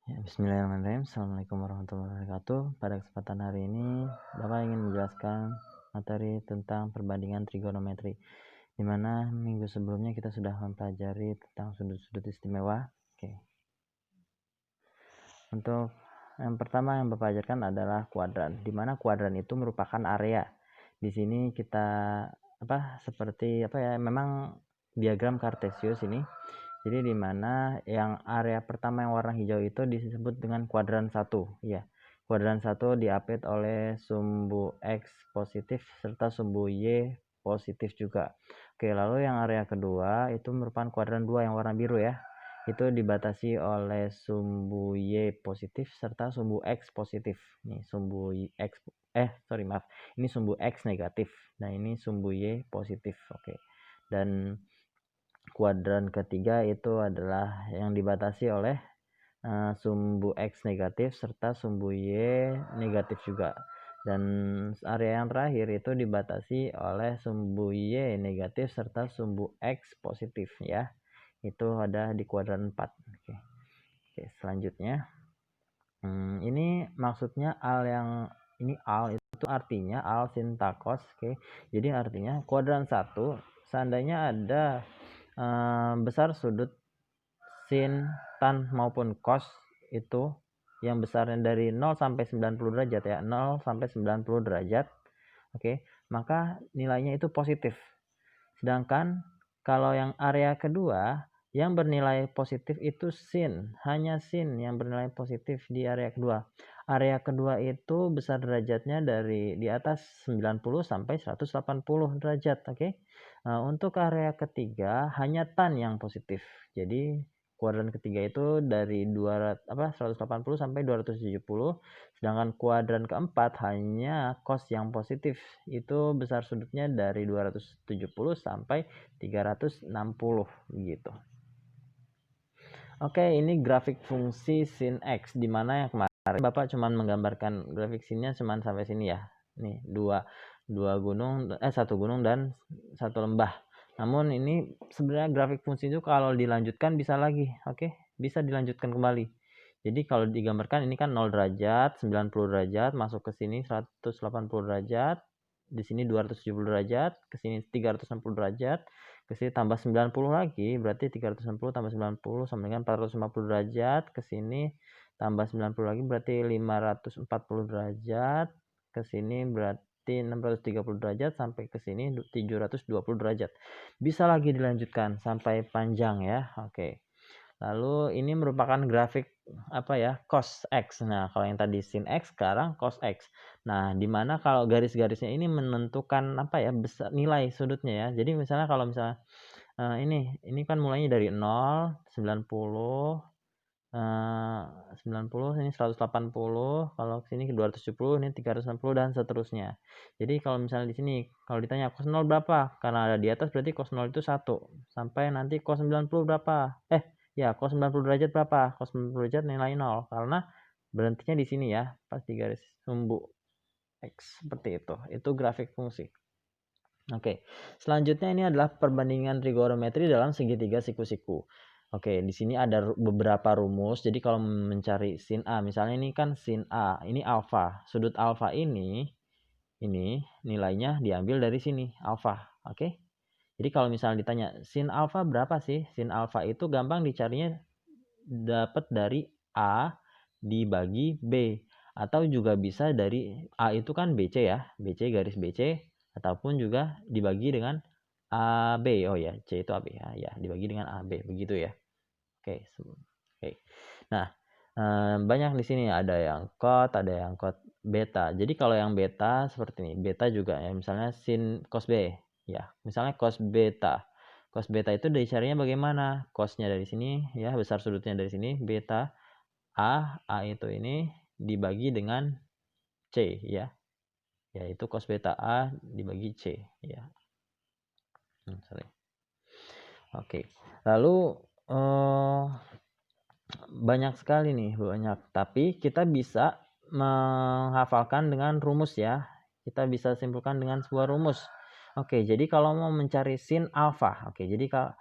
Bismillahirrahmanirrahim. Assalamualaikum warahmatullahi wabarakatuh. Pada kesempatan hari ini, Bapak ingin menjelaskan materi tentang perbandingan trigonometri, di mana minggu sebelumnya kita sudah mempelajari tentang sudut-sudut istimewa. Untuk yang pertama yang Bapak ajarkan adalah kuadran, di mana kuadran itu merupakan area. Di sini kita memang diagram Kartesius ini. Jadi di mana yang area pertama yang warna hijau itu disebut dengan kuadran 1, ya. Kuadran 1 diapit oleh sumbu X positif serta sumbu Y positif juga. Oke, lalu yang area kedua itu merupakan kuadran 2 yang warna biru ya. Itu dibatasi oleh sumbu Y positif serta sumbu X positif. Ini sumbu ini sumbu X negatif. Nah, ini sumbu Y positif. Oke. Dan kuadran ketiga itu adalah yang dibatasi oleh sumbu X negatif serta sumbu Y negatif juga. Dan area yang terakhir itu dibatasi oleh sumbu Y negatif serta sumbu X positif ya. Itu ada di kuadran 4. Oke, selanjutnya ini maksudnya al itu artinya al sin takos. Oke. Jadi artinya kuadran 1 seandainya ada besar sudut sin, tan maupun cos itu yang besarnya dari 0 sampai 90 derajat ya, 0 sampai 90 derajat. Oke, maka nilainya itu positif. Sedangkan kalau yang area kedua yang bernilai positif itu sin, hanya sin yang bernilai positif di area kedua. Area kedua itu besar derajatnya dari di atas 90 sampai 180 derajat, oke. Untuk area ketiga hanya tan yang positif. Jadi kuadran ketiga itu dari 180 sampai 270, sedangkan kuadran keempat hanya cos yang positif. Itu besar sudutnya dari 270 sampai 360 gitu. Oke, ini grafik fungsi sin X, di mana yang kemarin Bapak cuma menggambarkan grafik sinnya cuma sampai sini ya. Nih, satu gunung dan satu lembah. Namun ini sebenarnya grafik fungsi itu kalau dilanjutkan bisa lagi, oke? Bisa dilanjutkan kembali. Jadi kalau digambarkan ini kan 0 derajat, 90 derajat, masuk ke sini 180 derajat, di sini 270 derajat, ke sini 360 derajat, ke sini tambah 90 lagi, berarti 360 tambah 90 sama dengan 450 derajat, ke sini tambah 90 lagi berarti 540 derajat, ke sini berarti 630 derajat, sampai ke sini 720 derajat. Bisa lagi dilanjutkan sampai panjang ya. Oke. Lalu ini merupakan grafik cos X. Nah, kalau yang tadi sin X, sekarang cos X. Nah, dimana kalau garis-garisnya ini menentukan besar nilai sudutnya ya. Jadi misalnya kalau misalnya ini kan mulainya dari 0, 90, 90, ini 180, kalau sini ke 270, ini 360 dan seterusnya. Jadi kalau misalnya di sini kalau ditanya cos 0 berapa? Karena ada di atas berarti cos 0 itu 1. Sampai nanti cos 90 berapa? Cos 90 derajat berapa? Cos 90 derajat nilai 0 karena berhentinya di sini ya, pas di garis sumbu X seperti itu. Itu grafik fungsi. Oke. Selanjutnya ini adalah perbandingan trigonometri dalam segitiga siku-siku. Oke, di sini ada beberapa rumus. Jadi kalau mencari sin A, misalnya ini kan sin A, ini alfa. Sudut alfa ini nilainya diambil dari sini, alfa. Oke. Jadi kalau misalnya ditanya sin alfa berapa sih? Sin alfa itu gampang dicarinya, dapat dari A dibagi B, atau juga bisa dari A itu kan BC ya, BC garis BC, ataupun juga dibagi dengan AB. Oh ya, C itu AB ya, dibagi dengan AB begitu ya. Oke. Nah, banyak di sini ada yang cot, ada yang cot beta. Jadi kalau yang beta seperti ini, beta juga ya, misalnya sin cos B ya. Misalnya cos beta. Cos beta itu dicarinya bagaimana? Cosnya dari sini ya, besar sudutnya dari sini, beta A itu ini dibagi dengan C ya. Yaitu cos beta A dibagi C ya. Oke. Lalu banyak sekali nih, tapi kita bisa menghafalkan dengan rumus ya. Kita bisa simpulkan dengan sebuah rumus. Oke, jadi kalau mau mencari sin alfa, oke, jadi kalau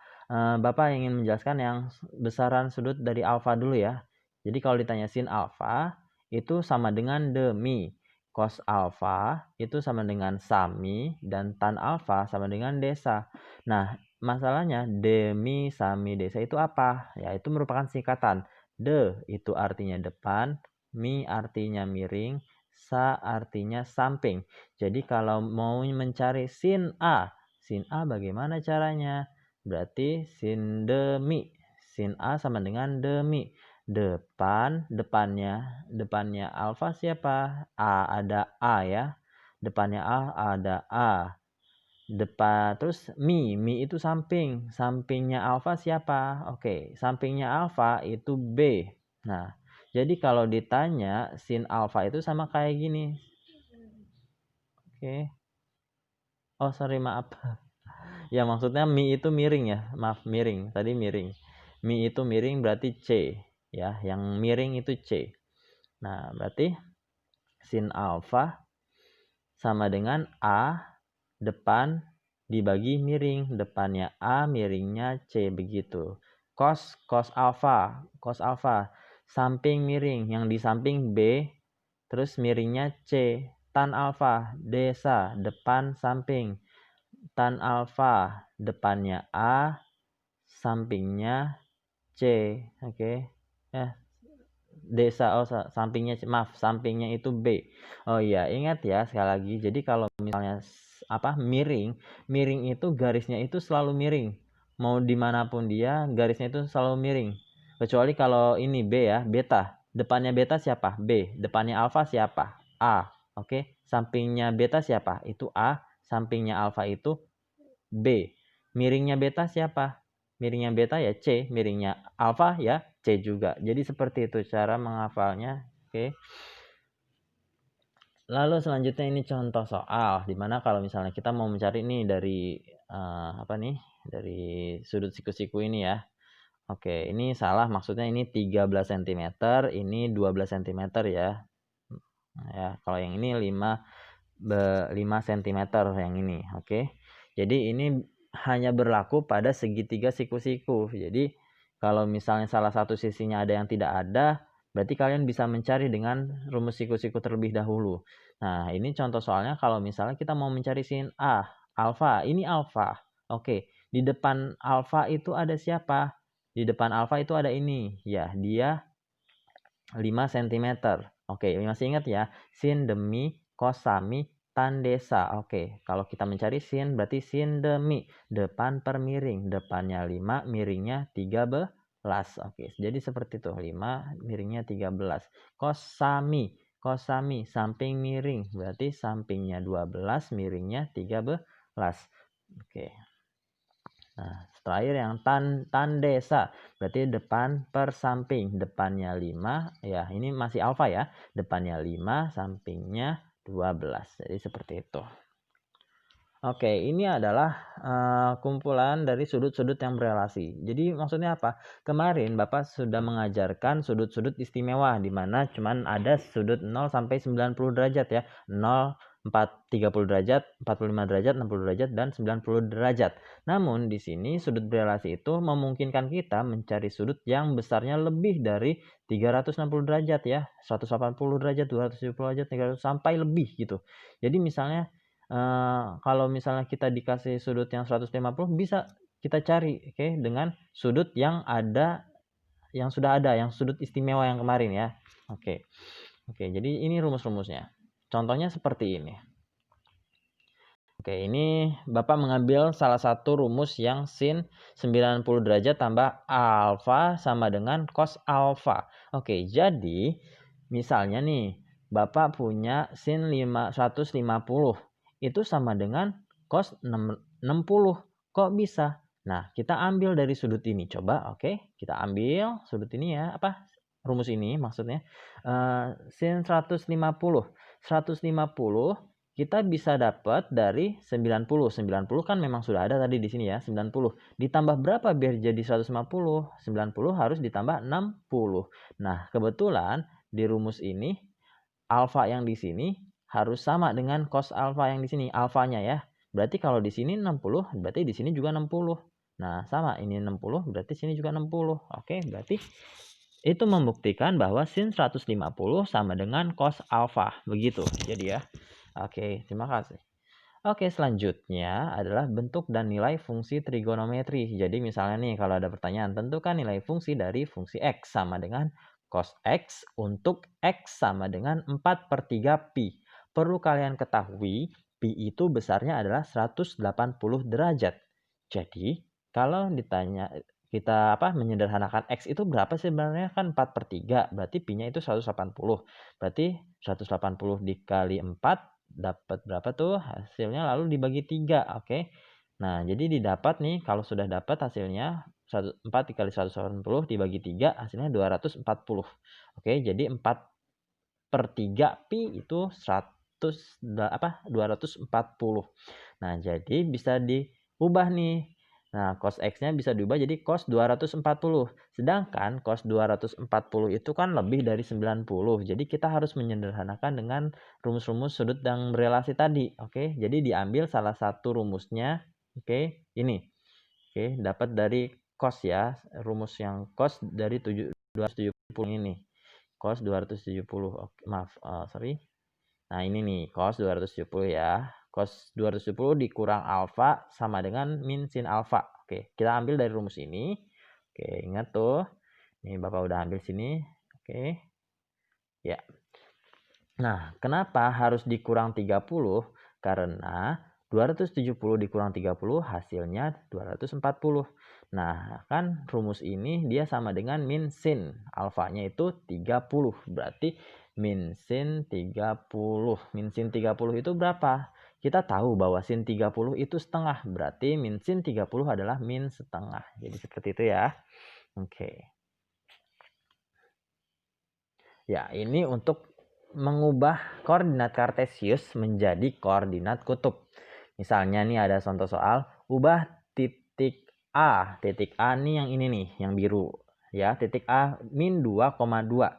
Bapak ingin menjelaskan yang besaran sudut dari alfa dulu ya. Jadi kalau ditanya sin alfa itu sama dengan demi. Cos alfa itu sama dengan sami dan tan alfa sama dengan desa. Nah, masalahnya demi, sami, desa itu apa? Ya, itu merupakan singkatan. De itu artinya depan, mi artinya miring, sa artinya samping. Jadi kalau mau mencari sin A bagaimana caranya? Berarti sin demi. Sin A sama dengan demi. Depannya alfa siapa? Ada A ya. Depannya ada A. Terus mi itu sampingnya alfa siapa? Oke, sampingnya alfa itu B. Nah, jadi kalau ditanya sin alfa itu sama kayak gini. Oke. Oh, sorry, maaf. Ya, maksudnya mi itu miring ya. Maaf, miring. Tadi miring. Mi itu miring berarti C ya. Yang miring itu C. Nah, berarti sin alfa sama dengan A depan dibagi miring. Depannya A, miringnya C, begitu. Cos alfa. Samping miring. Yang di samping B, terus miringnya C. Tan alfa, desa, depan samping. Tan alfa, depannya A, sampingnya C. Oke. Desa, sampingnya itu B. Oh iya, ingat ya sekali lagi. Jadi kalau misalnya miring itu garisnya itu selalu miring. Mau dimanapun dia, garisnya itu selalu miring. Kecuali kalau ini B ya, beta. Depannya beta siapa? B. Depannya alfa siapa? A. Oke. Sampingnya beta siapa? Itu A. Sampingnya alfa itu B. Miringnya beta siapa? Miringnya beta ya C. Miringnya alfa ya C juga. Jadi seperti itu cara menghafalnya. Oke. Lalu selanjutnya ini contoh soal. Dimana kalau misalnya kita mau mencari nih dari dari sudut siku-siku ini ya. Oke, ini salah, maksudnya ini 13 cm, ini 12 cm ya. Ya, kalau yang ini 5 cm yang ini. Oke. Jadi ini hanya berlaku pada segitiga siku-siku. Jadi kalau misalnya salah satu sisinya ada yang tidak ada, berarti kalian bisa mencari dengan rumus siku-siku terlebih dahulu. Nah, ini contoh soalnya kalau misalnya kita mau mencari sin A, alfa. Ini alfa. Oke, di depan alfa itu ada siapa? Di depan alfa itu ada ini. Ya, dia 5 cm. Oke, masih ingat ya? Sin demi, cos sami, tan desa. Oke, kalau kita mencari sin berarti sin demi. Depan per miring. Depannya 5, miringnya 13. Oke, jadi seperti itu. 5, miringnya 13. Cos sami. Samping miring. Berarti sampingnya 12, miringnya 13. Oke. Nah, terakhir yang tan desa. Berarti depan per samping. Depannya 5. Ya, ini masih alfa ya. Depannya 5, sampingnya 12. Jadi seperti itu. Oke, ini adalah kumpulan dari sudut-sudut yang berelasi. Jadi maksudnya apa? Kemarin Bapak sudah mengajarkan sudut-sudut istimewa di mana cuman ada sudut 0 sampai 90 derajat ya. 0, 30 derajat, 45 derajat, 60 derajat, dan 90 derajat. Namun di sini sudut berelasi itu memungkinkan kita mencari sudut yang besarnya lebih dari 360 derajat ya. 180 derajat, 270 derajat, 300 sampai lebih gitu. Jadi misalnya kalau misalnya kita dikasih sudut yang 150 bisa kita cari dengan sudut yang sudah ada, yang sudut istimewa yang kemarin ya. Oke, jadi ini rumus-rumusnya. Contohnya seperti ini. Oke, ini Bapak mengambil salah satu rumus yang sin 90 derajat tambah alfa sama dengan cos alfa. Oke, jadi misalnya nih Bapak punya sin 150 itu sama dengan cos 60. Kok bisa? Nah, kita ambil dari sudut ini. Coba, oke. Kita ambil sudut ini ya. Rumus ini maksudnya. Sin 150. 150 kita bisa dapat dari 90. 90 kan memang sudah ada tadi di sini ya. 90. Ditambah berapa biar jadi 150? 90 harus ditambah 60. Nah, kebetulan di rumus ini alfa yang di sini harus sama dengan cos alfa yang di sini, alfanya ya. Berarti kalau di sini 60, berarti di sini juga 60. Nah, sama, ini 60, berarti sini juga 60. Oke, berarti itu membuktikan bahwa sin 150 sama dengan cos alfa. Begitu. Jadi ya. Oke, terima kasih. Oke, selanjutnya adalah bentuk dan nilai fungsi trigonometri. Jadi misalnya nih, kalau ada pertanyaan, tentukan nilai fungsi dari fungsi X sama dengan cos X untuk X sama dengan 4/3 pi. Perlu kalian ketahui, pi itu besarnya adalah 180 derajat. Jadi, kalau ditanya kita menyederhanakan X itu berapa sih sebenarnya, kan 4/3, berarti pi-nya itu 180. Berarti 180 dikali 4 dapat berapa tuh hasilnya, lalu dibagi 3. Oke. Nah, jadi didapat nih, kalau sudah dapat hasilnya 4 dikali 180 dibagi 3 hasilnya 240. Oke, jadi 4/3 pi itu 240. Nah, jadi bisa diubah nih. Nah, cos X-nya bisa diubah jadi cos 240. Sedangkan cos 240 itu kan lebih dari 90. Jadi kita harus menyederhanakan dengan rumus-rumus sudut yang berelasi tadi. Oke, jadi diambil salah satu rumusnya. Oke, ini. Oke, dapat dari cos ya. Rumus yang cos dari 270 ini. Cos 270. Oke, maaf, sorry. Nah, ini nih, cos 270 ya. Cos 270 dikurang alfa sama dengan min sin alfa. Oke, kita ambil dari rumus ini. Oke, ingat tuh. Ini Bapak udah ambil sini. Oke. Ya. Nah, kenapa harus dikurang 30? Karena 270 dikurang 30 hasilnya 240. Nah, kan rumus ini dia sama dengan min sin. Alfanya itu 30. Berarti min sin 30. Min sin 30 itu berapa? Kita tahu bahwa sin 30 itu setengah. Berarti min sin 30 adalah min setengah. Jadi seperti itu ya. Oke. Ya, ini untuk mengubah koordinat kartesius menjadi koordinat kutub. Misalnya nih ada contoh soal, ubah titik A. Titik A nih yang ini nih, yang biru. Ya, titik A min 2,2.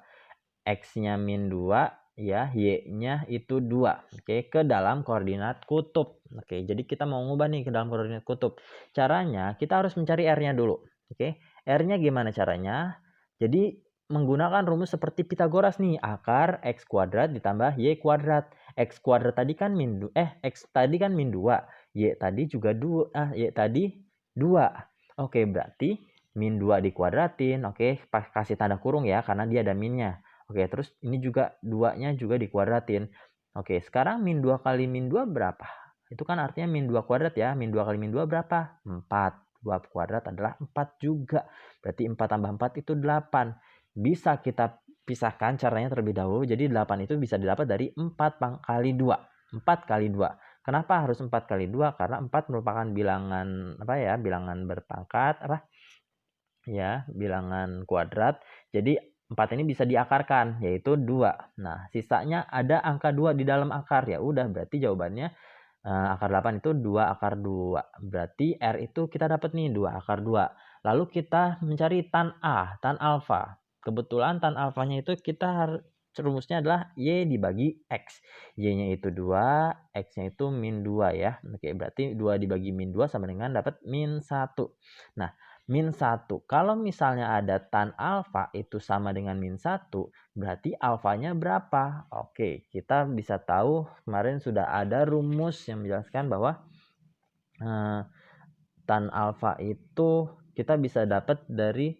X-nya min 2, ya, Y-nya itu 2. Oke, ke dalam koordinat kutub. Oke, jadi kita mau ngubah nih ke dalam koordinat kutub. Caranya, kita harus mencari R-nya dulu. Oke, R-nya gimana caranya? Jadi, menggunakan rumus seperti Pitagoras nih, akar X kuadrat ditambah Y kuadrat. X kuadrat tadi kan X tadi kan min 2, Y tadi juga 2, Y tadi 2. Oke, berarti min 2 dikuadratin. Oke, kasih tanda kurung ya, karena dia ada minnya. Oke, terus ini juga 2-nya juga dikuadratin. Oke, sekarang min 2 kali min 2 berapa? Itu kan artinya min 2 kuadrat ya. Min 2 kali min 2 berapa? 4. 2 kuadrat adalah 4 juga. Berarti 4 tambah 4 itu 8. Bisa kita pisahkan caranya terlebih dahulu. Jadi 8 itu bisa didapat dari 4 kali 2. 4 kali 2. Kenapa harus 4 kali 2? Karena 4 merupakan bilangan bilangan berpangkat ya, bilangan kuadrat. Jadi 4 ini bisa diakarkan, yaitu 2. Nah, sisanya ada angka 2 di dalam akar. Ya udah, berarti jawabannya akar 8 itu 2 akar 2. Berarti R itu kita dapat nih 2 akar 2. Lalu kita mencari tan A, tan alfa. Kebetulan tan alfanya itu rumusnya adalah Y dibagi X. Y-nya itu 2, X-nya itu min 2 ya. Oke, berarti 2 dibagi min 2 sama dengan dapat min 1. Nah, min 1. Kalau misalnya ada tan alfa itu sama dengan min 1, berarti alfanya berapa? Oke, kita bisa tahu kemarin sudah ada rumus yang menjelaskan bahwa tan alfa itu kita bisa dapat dari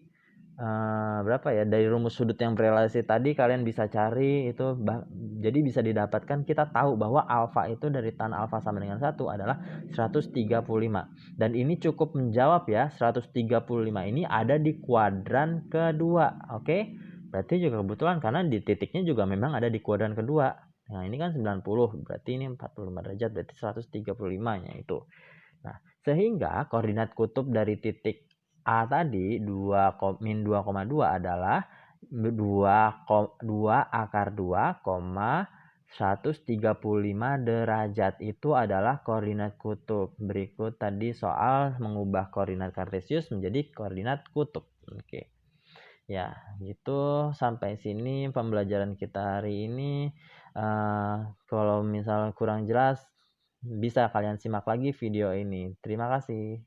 dari rumus sudut yang berelasi tadi kalian bisa cari itu, jadi bisa didapatkan, kita tahu bahwa alfa itu dari tan alfa sama dengan 1 adalah 135. Dan ini cukup menjawab ya, 135 ini ada di kuadran kedua. Oke, berarti juga kebetulan karena di titiknya juga memang ada di kuadran kedua. Nah, ini kan 90, berarti ini 45 derajat, berarti 135-nya itu. Nah, sehingga koordinat kutub dari titik A tadi min 2,2 adalah 2 akar 2, 135 derajat. Itu adalah koordinat kutub. Berikut tadi soal mengubah koordinat kartesius menjadi koordinat kutub. Oke. Ya, gitu sampai sini pembelajaran kita hari ini. Kalau misal kurang jelas bisa kalian simak lagi video ini. Terima kasih.